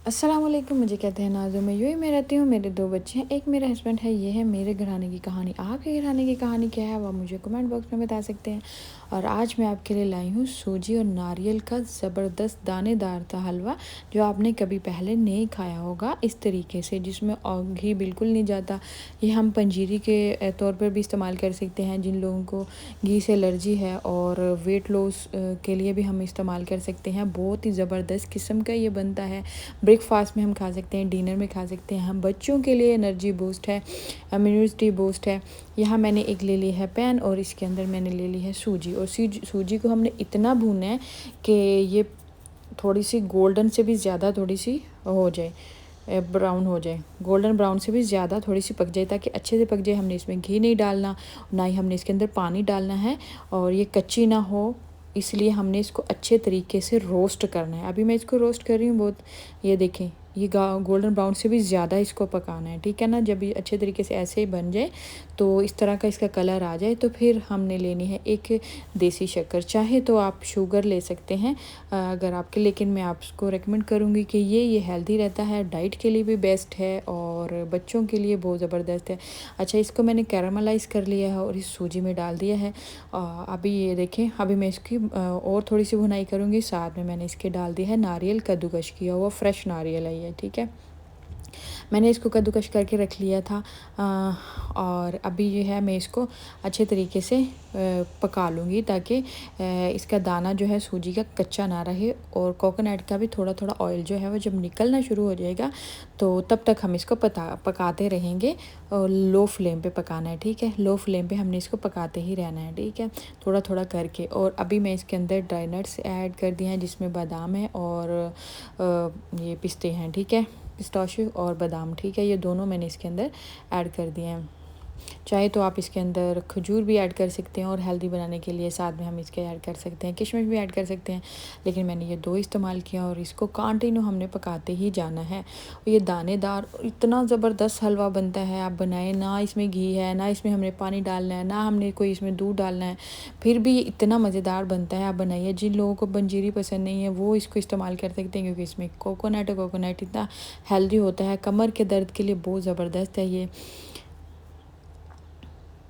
अस्सलाम वालेकुम। मुझे कहते हैं नाज़ो। मैं यूँ ही में रहती हूँ, मेरे 2 बच्चे हैं, एक मेरा हस्बैंड है। ये है मेरे घराने की कहानी। आपके घराने की कहानी क्या है, वो आप मुझे कमेंट बॉक्स में बता सकते हैं। और आज मैं आपके लिए लाई हूँ सूजी और नारियल का ज़बरदस्त दानेदार सा हलवा, जो आपने कभी पहले नहीं खाया होगा इस तरीके से, जिसमें घी बिल्कुल नहीं जाता। ये हम पंजीरी के तौर पर भी इस्तेमाल कर सकते हैं, जिन लोगों को घी से एलर्जी है, और वेट लॉस के लिए भी हम इस्तेमाल कर सकते हैं। बहुत ही ज़बरदस्त किस्म का ये बनता है। ब्रेकफास्ट में हम खा सकते हैं, डिनर में खा सकते हैं। हम बच्चों के लिए एनर्जी बूस्ट है, इम्यूनिटी बूस्ट है। यहाँ मैंने एक ले ली है पैन, और इसके अंदर मैंने ले ली है सूजी। और सूजी को हमने इतना भूना है कि ये थोड़ी सी गोल्डन से भी ज़्यादा थोड़ी सी हो जाए, ब्राउन हो जाए, गोल्डन ब्राउन से भी ज़्यादा थोड़ी सी पक जाए, ताकि अच्छे से पक जाए। हमने इसमें घी नहीं डालना, ना ही हमने इसके अंदर पानी डालना है, और ये कच्ची ना हो, इसलिए हमने इसको अच्छे तरीके से रोस्ट करना है। अभी मैं इसको रोस्ट कर रही हूँ बहुत। ये देखें, ये गोल्डन ब्राउन से भी ज़्यादा इसको पकाना है, ठीक है ना। जब ये अच्छे तरीके से ऐसे ही बन जाए, तो इस तरह का इसका कलर आ जाए, तो फिर हमने लेनी है एक देसी शक्कर। चाहे तो आप शुगर ले सकते हैं अगर आपके, लेकिन मैं आपको रेकमेंड करूँगी कि ये हेल्दी रहता है, डाइट के लिए भी बेस्ट है, और बच्चों के लिए बहुत ज़बरदस्त है। अच्छा, इसको मैंने कैरामलाइज़ कर लिया है और इस सूजी में डाल दिया है। अभी ये देखें, अभी मैं इसकी और थोड़ी सी भुनाई करूँगी। साथ में मैंने इसके डाल दिया है नारियल कद्दूकश किया हुआ, फ्रेश नारियल है ये, ठीक है। मैंने इसको कद्दूकश करके रख लिया था। और अभी ये है, मैं इसको अच्छे तरीके से पका लूँगी, ताकि इसका दाना जो है सूजी का कच्चा ना रहे। और कोकोनट का भी थोड़ा थोड़ा ऑयल जो है वो जब निकलना शुरू हो जाएगा, तो तब तक हम इसको पकाते रहेंगे। और लो फ्लेम पे पकाना है, ठीक है। लो फ्लेम पे हमने इसको पकाते ही रहना है, ठीक है, थोड़ा थोड़ा करके। और अभी मैं इसके अंदर ड्राई नट्स ऐड कर दिए हैं, जिसमें बादाम है और ये पिस्ते हैं, ठीक है, पिस्ताशियो और बादाम, ठीक है। ये दोनों मैंने इसके अंदर ऐड कर दिए हैं। चाहे तो आप इसके अंदर खजूर भी ऐड कर सकते हैं, और हेल्दी बनाने के लिए साथ में हम इसके ऐड कर सकते हैं, किशमिश भी ऐड कर सकते हैं, लेकिन मैंने ये 2 इस्तेमाल किया। और इसको कंटिन्यू हमने पकाते ही जाना है। और ये दानेदार इतना ज़बरदस्त हलवा बनता है, आप बनाएं ना, इसमें घी है ना, इसमें हमने पानी डालना है ना, हमने कोई इसमें दूध डालना है, फिर भी ये इतना मज़ेदार बनता है। आप बनाइए। जिन लोगों को पंजीरी पसंद नहीं है, वो इसको इस्तेमाल कर सकते हैं, क्योंकि इसमें कोकोनट है। कोकोनट इतना हेल्दी होता है, कमर के दर्द के लिए बहुत ज़बरदस्त है ये।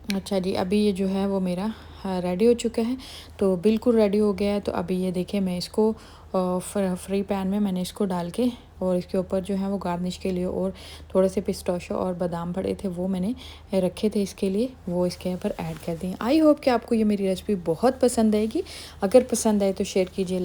अच्छा जी, अभी ये जो है वो मेरा रेडी हो चुका है, तो बिल्कुल रेडी हो गया है। तो अभी ये देखिए, मैं इसको फ्री पैन में मैंने इसको डाल के, और इसके ऊपर जो है वो गार्निश के लिए और थोड़े से पिस्ताशियो और बादाम पड़े थे, वो मैंने रखे थे इसके लिए, वो इसके ऊपर ऐड कर दिए। आई होप कि आपको ये मेरी रेसिपी बहुत पसंद आएगी। अगर पसंद आए तो शेयर कीजिए।